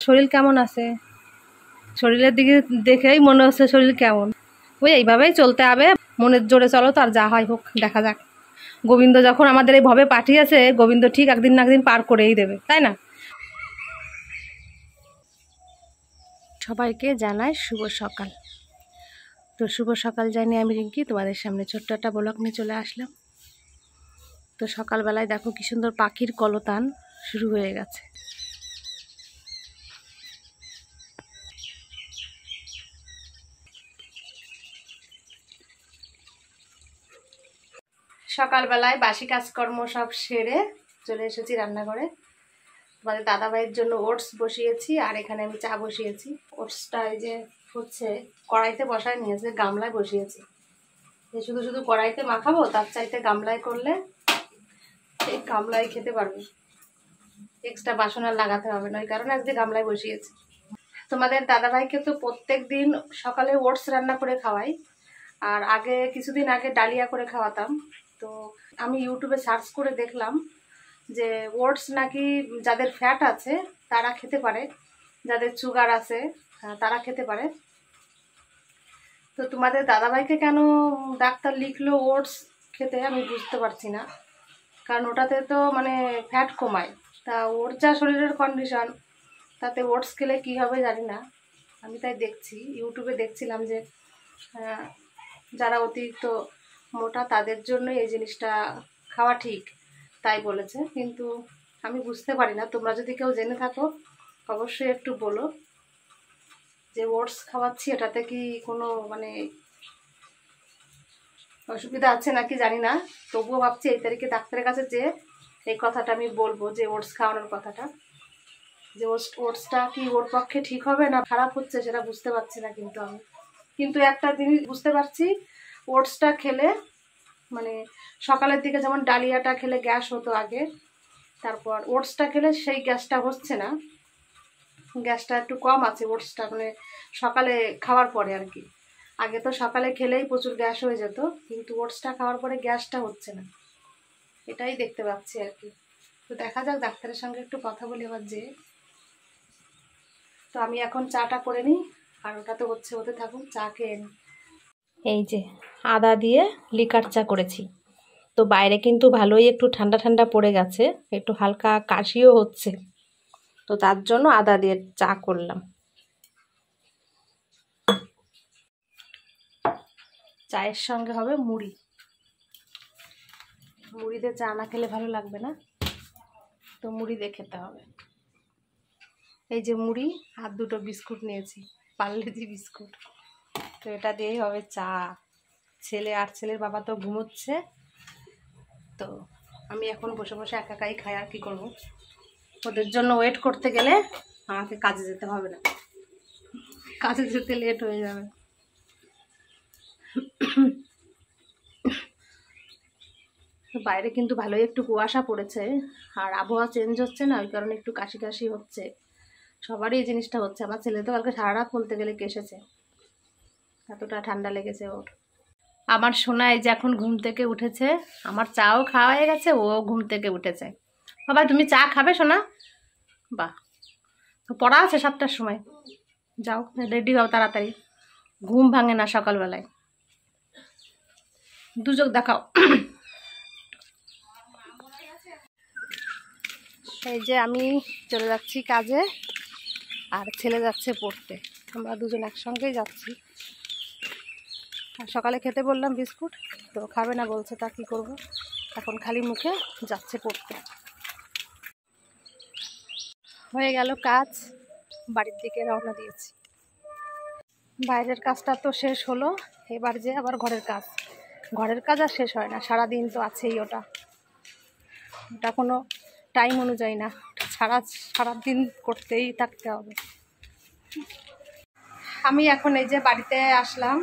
শরীর কেমন আছে? শরীরের দিকে দেখেই মনে হচ্ছে শরীর কেমন। ওই এইভাবেই চলতে হবে, মনের জোরে চলো, তো আর যা হয় হোক, দেখা যাক। গোবিন্দ যখন আমাদের এই ভবে পাঠিয়েছে, গোবিন্দ ঠিক একদিন না একদিন পার করেই দেবে, তাই না? সবাইকে জানাই শুভ সকাল। তো শুভ সকাল জানি আমি রিঙ্কি, তোমাদের সামনে ছোট্ট একটা ব্লগ নিয়ে চলে আসলাম। তো সকালবেলায় দেখো কি সুন্দর পাখির কলতান শুরু হয়ে গেছে। সকালবেলায় বাসি কাজকর্ম সব সেরে চলে এসেছি রান্নাঘরে। তোমাদের দাদাভাইয়ের জন্য ওটস বসিয়েছি, আর এখানে আমি চা বসিয়েছি। ওটসটা এই যে হচ্ছে, কড়াইতে বসায় নিয়েছে, গামলায় বসিয়েছি। শুধু শুধু কড়াইতে মাখাবো, তার চাইতে গামলায় করলে এই গামলায় খেতে পারবে, এক্সট্রা বাসন আর লাগাতে হবে না। ওই কারণে আজকে গামলায় বসিয়েছি। তোমাদের দাদাভাইকে তো প্রত্যেক দিন সকালে ওটস রান্না করে খাওয়াই, আর আগে কিছুদিন আগে ডালিয়া করে খাওয়াতাম। তো আমি ইউটিউবে সার্চ করে দেখলাম যে ওটস নাকি যাদের ফ্যাট আছে তারা খেতে পারে, যাদের সুগার আছে তারা খেতে পারে। তো তোমাদের দাদাভাইকে কেন ডাক্তার লিখলো ওটস খেতে আমি বুঝতে পারছি না, কারণ ওটাতে তো মানে ফ্যাট কমায়। তা ওর যা শরীরের কন্ডিশন, তাতে ওটস খেলে কী হবে জানি না। আমি তাই দেখছি, ইউটিউবে দেখছিলাম যে যারা অতিরিক্ত মোটা তাদের জন্য এই জিনিসটা খাওয়া ঠিক, তাই বলেছে। কিন্তু আমি বুঝতে পারি না, তোমরা যদি কেউ জেনে থাকো অবশ্যই একটু বলো যে ওটস খাওয়াচ্ছি এটাতে কি কোনো মানে অসুবিধা আছে নাকি জানি না। তবুও ভাবছি এই তারিখে ডাক্তারের কাছে যে এই কথাটা আমি বলবো, যে ওটস খাওয়ানোর কথাটা, যে ওটসটা কি ওর পক্ষে ঠিক হবে না খারাপ হচ্ছে সেটা বুঝতে পারছি না। কিন্তু একটা জিনিস বুঝতে পারছি, ওটসটা খেলে মানে সকালের দিকে যেমন ডালিয়াটা খেলে গ্যাস হতো আগে, তারপর ওটসটা খেলে সেই গ্যাসটা হচ্ছে না, গ্যাসটা একটু কম আছে ওটসটা, মানে সকালে খাওয়ার পরে আর কি। আগে তো সকালে খেলেই প্রচুর গ্যাস হয়ে যেত, কিন্তু ওটসটা খাওয়ার পরে গ্যাসটা হচ্ছে না, এটাই দেখতে পাচ্ছি আর কি। তো দেখা যাক, ডাক্তারের সঙ্গে একটু কথা বলি এবার যে। তো আমি এখন চাটা করে নিই, আর ওটা তো হচ্ছে, হতে থাকুন, চা খেয়ে নিই। এই যে আদা দিয়ে লিকার চা করেছি। তো বাইরে কিন্তু ভালোই একটু ঠান্ডা ঠান্ডা পড়ে গেছে, একটু হালকা কাশিও হচ্ছে, তো তার জন্য আদা দিয়ে চা করলাম। চায়ের সঙ্গে হবে মুড়ি, মুড়ি দিয়ে চা না খেলে ভালো লাগবে না, তো মুড়ি দিয়ে খেতে হবে। এই যে মুড়ি আর দুটো বিস্কুট নিয়েছি, পার্লেজি বিস্কুট, তো এটা দিয়েই হবে চা। ছেলের বাবা তো ঘুমোচ্ছে, তো আমি এখন বসে বসে একা একাই খাই, আর কি করবো। ওদের জন্য ওয়েট করতে গেলে আমাকে কাজে যেতে হবে না, কাজে যেতে লেট হয়ে যাবে। বাইরে কিন্তু ভালোই একটু কুয়াশা পড়েছে, আর আবহাওয়া চেঞ্জ হচ্ছে না, ওই কারণে একটু কাশি কাশি হচ্ছে, সবারই এই জিনিসটা হচ্ছে। আমার ছেলে তো কালকে সারা রাত বলতে গেলে কেসেছে, এতটা ঠান্ডা লেগেছে ওর। আমার সোনা এই যে এখন ঘুম থেকে উঠেছে, আমার চাও খাওয়া হয়ে গেছে, ও ঘুম থেকে উঠেছে। বাবা তুমি চা খাবে সোনা? বাহ, তো পড়া আছে 7টার সময়, যাও রেডি হও তাড়াতাড়ি, ঘুম ভাঙে না সকালবেলায়, দুচোখ দেখাও। এই যে আমি চলে যাচ্ছি কাজে, আর ছেলে যাচ্ছে পড়তে, আমরা দুজন একসঙ্গেই যাচ্ছি। আর সকালে খেতে বললাম বিস্কুট, তো খাবে না বলছে, তা কী করবো, এখন খালি মুখে যাচ্ছে পড়তে। হয়ে গেল কাজ, বাড়ির দিকে রওনা দিয়েছি। বাইরের কাজটা তো শেষ হলো, এবার যে আবার ঘরের কাজ, ঘরের কাজ আর শেষ হয় না, সারাদিন তো আছেই ওটা কোনো টাইম অনুযায়ী না, সারাদিন করতেই থাকতে হবে। আমি এখন এই যে বাড়িতে আসলাম,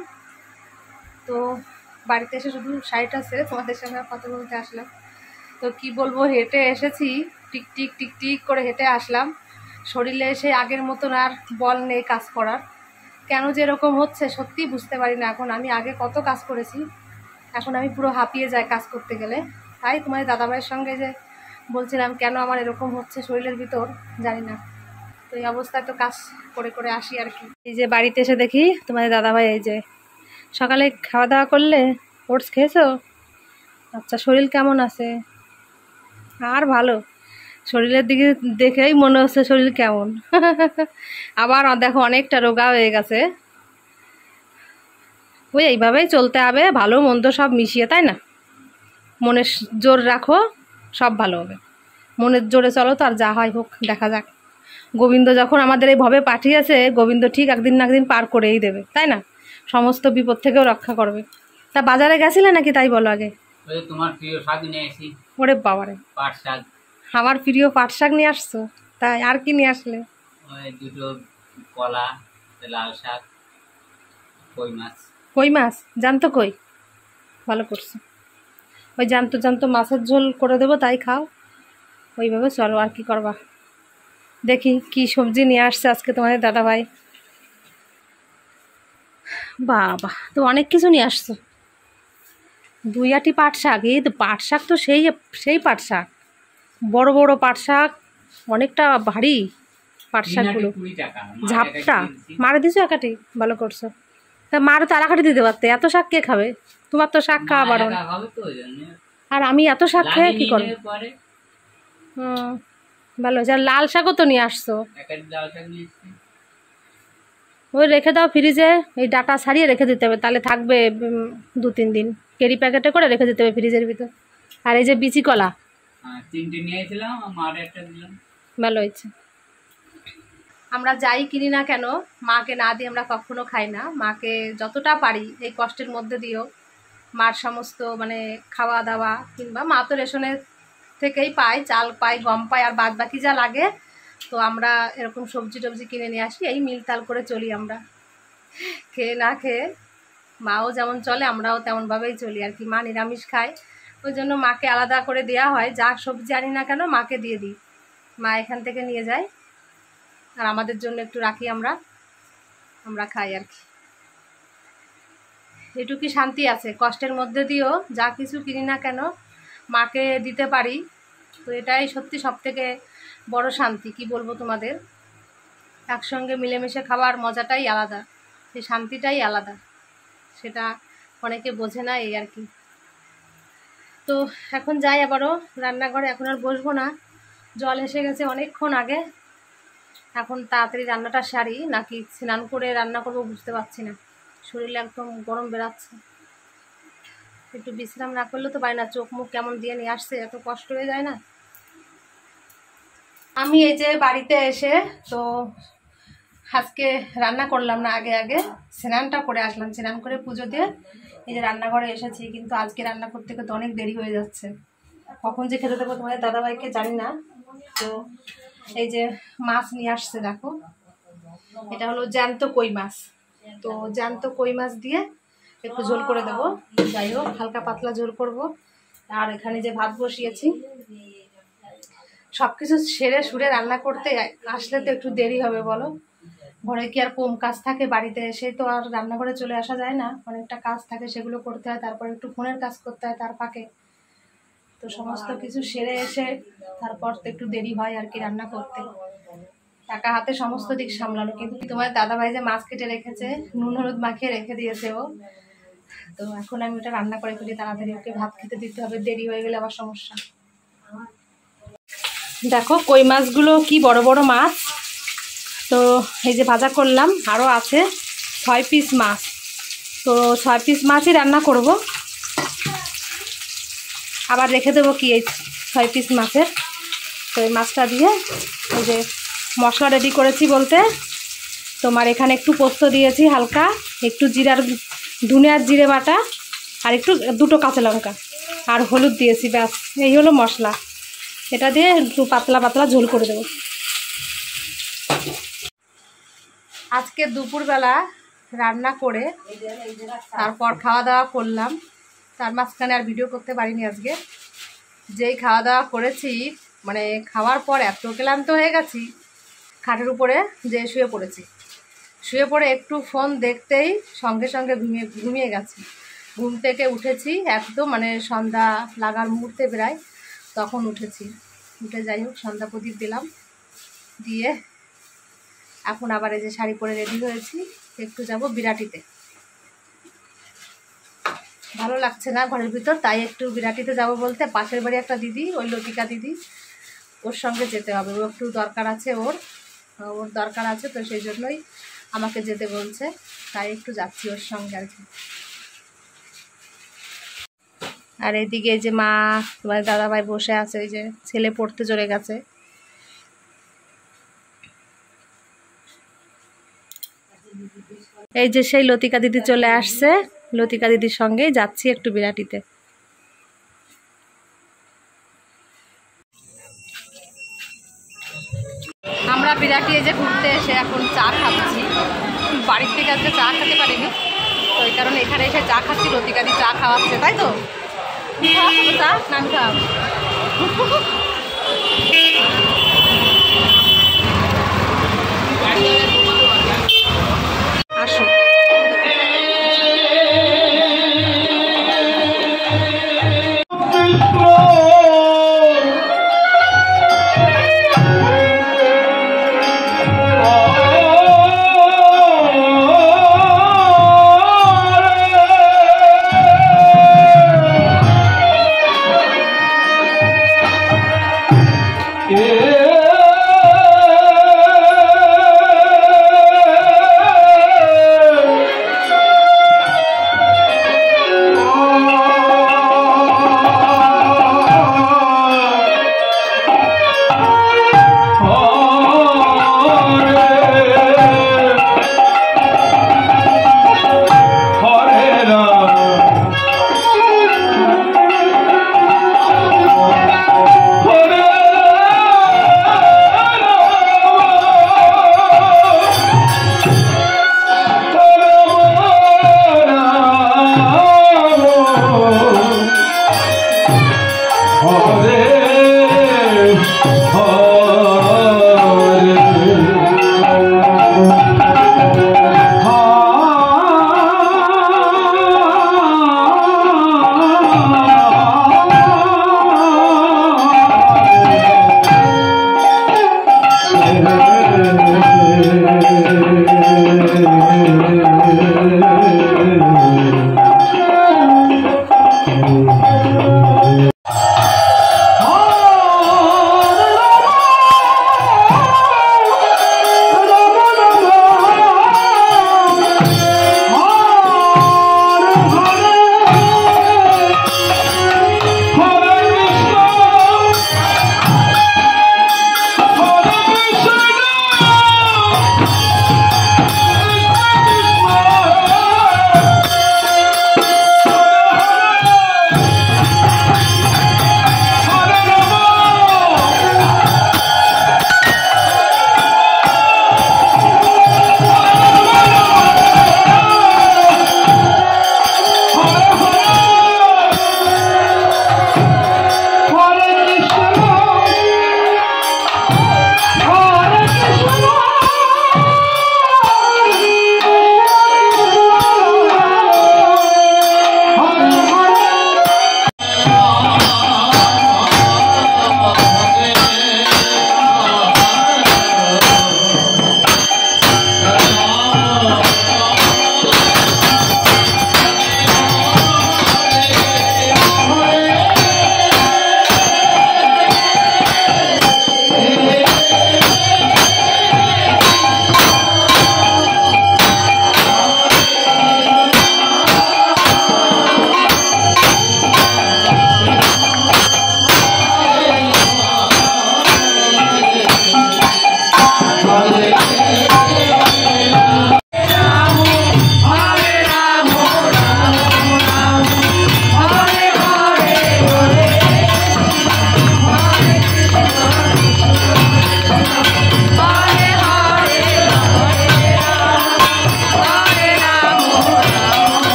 তো বাড়িতে এসে শুধু শাড়িটা ছেড়ে তোমাদের সঙ্গে কথা বলতে আসলাম। তো কি বলবো, হেঁটে এসেছি, টিকটিক টিকটিক করে হেঁটে আসলাম, শরীরে এসে আগের মতন আর বল নেই কাজ করার। কেন যে এরকম হচ্ছে সত্যিই বুঝতে পারি না। এখন আমি আগে কত কাজ করেছি, এখন আমি পুরো হাঁপিয়ে যাই কাজ করতে গেলে। তাই তোমাদের দাদাভাইয়ের সঙ্গে যে বলছিলাম কেন আমার এরকম হচ্ছে শরীরের ভিতর, জানি না। তো এই অবস্থায় তো কাজ করে করে আসি আর কি। এই যে বাড়িতে এসে দেখি তোমাদের দাদাভাই এই যে সকালে খাওয়া দাওয়া করলে, ওটস খেয়েছো? আচ্ছা, শরীর কেমন আছে? আর ভালো, শরীরের দিকে দেখেই মনে হচ্ছে শরীর কেমন। আবার দেখো অনেকটা রোগা হয়ে গেছে। ওই এইভাবেই চলতে হবে, ভালো মন্দ সব মিশিয়ে, তাই না? মনের জোর রাখো, সব ভালো হবে। মনের জোরে চলো, তো আর যা হয় হোক, দেখা যাক। গোবিন্দ যখন আমাদের এই ভবে পাঠিয়েছে, গোবিন্দ ঠিক একদিন না একদিন পার করেই দেবে, তাই না? সমস্ত বিপদ থেকেও রক্ষা করবে। তা বাজারে গেছিলে নাকি, তাই বলো আগে। তোমার প্রিয় শাক নিয়ে আসি। ওরে বাবারে, পাট শাক। আমার প্রিয় পাট শাক নিয়ে আসছো? তাই আর কি নিয়ে আসলে? ওই দুটো কলা, লাল শাক, কই মাছ। কই মাছ? জানতো কই? ভালো করছো। ওই জানতো জানতো মাছের ঝোল করে দেবো, তাই খাও। ওইভাবে চলো, আর কি করবা। দেখি কি সবজি নিয়ে আসছে আজকে তোমাদের দাদাভাই। বাবা, তো অনেক কিছু নিয়ে আসছো। 2 আটি পাট শাক। এই তো পাট শাক তো সেই সেই পাট শাক, বড় বড় পাট শাক, অনেকটা ভারী পাট শাকগুলো। ঝাপটা মারে দিছো একাটি, ভালো করছো। তা মারে তো আলাকাটি দিতে পারতে, এত শাক কে খাবে? তোমার তো শাক খাওয়া বারণ। আর আমি এত শাক খেয়ে কি করবো? ভালো হয়েছে। আর লাল শাকও তো নিয়ে আসছো। ওই রেখে দাও ফ্রিজে, এই ডাটা ছাড়িয়ে রেখে দিতে হবে, তাহলে থাকবে 2-3 দিন। ক্যারি প্যাকেটে করে রেখে দিতে হবে ফ্রিজের ভিতর। আর এই যে বিচি কলা, 3টে নিয়েছিলাম, মার একটা দিলাম। ভালো হয়েছে। আমরা যাই কিনি না কেন, মাকে না দিয়ে আমরা কখনো খাই না। মাকে যতটা পারি এই কষ্টের মধ্যে দিয়েও মার সমস্ত মানে খাওয়া দাওয়া, কিংবা মা তো রেশনের থেকেই পায়, চাল পায়, গম পায়, আর বাদ বাকি যা লাগে তো আমরা এরকম সবজি টবজি কিনে নিয়ে আসি। এই মিলতাল করে চলি আমরা, খেয়ে না খেয়ে। মাও যেমন চলে আমরাও তেমনভাবেই চলি আর কি। মা নিরামিষ খায়, ওই জন্য মাকে আলাদা করে দেওয়া হয়। যা সবজি আনি না কেন মাকে দিয়ে দিই, মা এখান থেকে নিয়ে যায়, আর আমাদের জন্য একটু রাখি, আমরা খাই আর কি। এটুকুই শান্তি আছে, কষ্টের মধ্যে দিয়েও যা কিছু কিনি না কেন মাকে দিতে পারি। তো এটাই সত্যি সবথেকে বড় শান্তি। কি বলবো তোমাদের, একসঙ্গে মিলেমিশে খাওয়ার মজাটাই আলাদা, সেই শান্তিটাই আলাদা, সেটা অনেকে বোঝে না, এই আর কি। তো এখন যাই আবারও রান্নাঘরে, এখন আর বসবো না, জল এসে গেছে অনেকক্ষণ আগে। এখন তাড়াতাড়ি রান্নাটা সারি, নাকি স্নান করে রান্না করবো বুঝতে পারছি না। শরীরে একদম গরম বেরাচ্ছে, একটু বিশ্রাম না করলে তো পারি না। চোখ মুখ কেমন দিয়ে নিয়ে আসছে, এত কষ্ট হয়ে যায় না। আমি এই যে বাড়িতে এসে তো আজকে রান্না করলাম না, আগে আগে স্নানটা করে আসলাম। স্নান করে পুজো দিয়ে এই যে রান্নাঘরে এসেছি, কিন্তু আজকে রান্না করতে করতে অনেক দেরি হয়ে যাচ্ছে। কখন যে খেতে দেবো তোমাদের দাদাভাইকে জানি না। তো এই যে মাছ নিয়ে আসছে, দেখো এটা হলো জ্যান্ত কই মাছ। তো জ্যান্ত কই মাছ দিয়ে একটু ঝোল করে দেবো, যাই হোক হালকা পাতলা ঝোল করব। আর এখানে যে ভাত বসিয়েছি, সব কিছু সেরে সুরে রান্না করতে আসলে তো একটু দেরি হবে বলো। ঘরে কি আর কম কাজ থাকে? বাড়িতে এসে তো আর রান্নাঘরে চলে আসা যায় না, অনেকটা কাজ থাকে, সেগুলো করতে হয়। তারপর একটু ফোনের কাজ করতে হয় তার ফাঁকে। তো সমস্ত কিছু সেরে এসে তারপর তো একটু দেরি হয় আর কি রান্না করতে। একা হাতে সমস্ত দিক সামলানো। কিন্তু তোমার দাদাভাই যে মাছ কেটে রেখেছে, নুন হলুদ মাখিয়ে রেখে দিয়েছে ও, তো এখন আমি ওটা রান্না করে ফেলি তাড়াতাড়ি, ওকে ভাত খেতে দিতে হবে, দেরি হয়ে গেলে আবার সমস্যা। দেখো কই মাছগুলো কি বড় বড় মাছ। তো এই যে ভাজা করলাম, আরও আছে 6 পিস মাছ। তো 6 পিস মাছই রান্না করব, আবার রেখে দেবো কি এই 6 পিস মাছের। তো এই মাছটা দিয়ে এই যে মশলা রেডি করেছি বলতে তোমার এখানে একটু পোস্ত দিয়েছি হালকা, একটু ধনে আর জিরে বাটা, আর একটু 2টো কাঁচা লঙ্কা আর হলুদ দিয়েছি, ব্যাস এই হলো মশলা। এটা দিয়ে একটু পাতলা পাতলা ঝোল করে দেবো। আজকে দুপুরবেলা রান্না করে তারপর খাওয়া দাওয়া করলাম, তার মাঝখানে আর ভিডিও করতে পারিনি আজকে। যেই খাওয়া দাওয়া করেছি মানে খাওয়ার পর এত ক্লান্ত হয়ে গেছি, খাটের উপরে যে শুয়ে পড়েছি। শুয়ে পড়ে একটু ফোন দেখতেই সঙ্গে সঙ্গে ঘুমিয়ে গেছি। ঘুম থেকে উঠেছি একদম মানে সন্ধ্যা লাগার মুহূর্তে প্রায়, তখন উঠেছি। উঠে যাই হোক সন্ধ্যা প্রদীপ দিলাম, দিয়ে এখন আবার এই যে শাড়ি পরে রেডি হয়েছি, একটু যাব বিরাটিতে। ভালো লাগছে না ঘরের ভিতর, তাই একটু বিরাটিতে যাব বলতে পাশের বাড়ি একটা দিদি, ওই লতিকা দিদি, ওর সঙ্গে যেতে হবে। ও একটু দরকার আছে, ওর দরকার আছে, তো সেই জন্যই আমাকে যেতে বলছে, তাই একটু যাচ্ছি ওর সঙ্গে আর কি। আর এদিকে যে মা, তোমার দাদাভাই বসে আছে, ওই যে ছেলে পড়তে চলে গেছে। এই যে সেই লতিকা দিদি চলে আসছে, লতিকা দিদির সঙ্গেই যাচ্ছি একটু বিরাটিতে। আমরা বিরাটি এই যে ঘুরতে এসে এখন চা খাচ্ছি, বাড়ির থেকে আজকে চা খেতে পারিনি, তো এই কারণে এখানে এসে চা খাচ্ছি। লতিকা দিদি চা খাওয়াচ্ছে, তাই তো? খাওয়াবো চা, নাম খাওয়াবো। আসো। Yeah.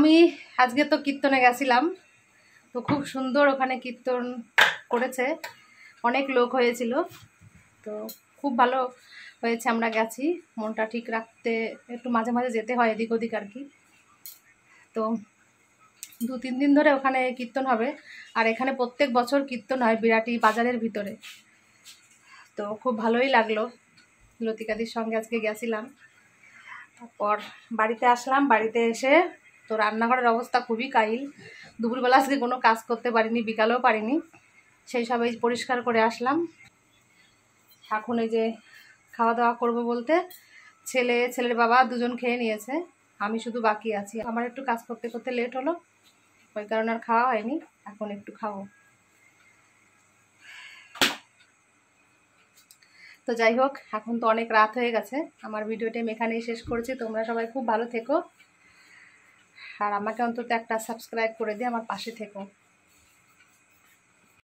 আমি আজকে তো কীর্তনে গেছিলাম, তো খুব সুন্দর ওখানে কীর্তন করেছে, অনেক লোক হয়েছিল, তো খুব ভালো হয়েছে। আমরা গেছি, মনটা ঠিক রাখতে একটু মাঝে মাঝে যেতে হয় এদিক ওদিক আর কি। তো 2-3 দিন ধরে ওখানে কীর্তন হবে, আর এখানে প্রত্যেক বছর কীর্তন হয় বিরাটি বাজারের ভিতরে। তো খুব ভালোই লাগলো, লতিকাদির সঙ্গে আজকে গেছিলাম। তারপর বাড়িতে আসলাম, বাড়িতে এসে তো রান্নাঘরের অবস্থা খুবই কাহিল। দুপুরবেলা আজকে কোনো কাজ করতে পারিনি, বিকালেও পারিনি, সেই সবাই পরিষ্কার করে আসলাম। এখন এই যে খাওয়া দাওয়া করবো বলতে ছেলের বাবা দুজন খেয়ে নিয়েছে, আমি শুধু বাকি আছি। আমার একটু কাজ করতে করতে লেট হলো, ওই কারণে আর খাওয়া হয়নি, এখন একটু খাবো। তো যাই হোক, এখন তো অনেক রাত হয়ে গেছে, আমার ভিডিওটা আমি এখানেই শেষ করছি। তোমরা সবাই খুব ভালো থেকো, আর আমাকে অন্তত একটা সাবস্ক্রাইব করে দিয়ে আমার পাশে থেকো।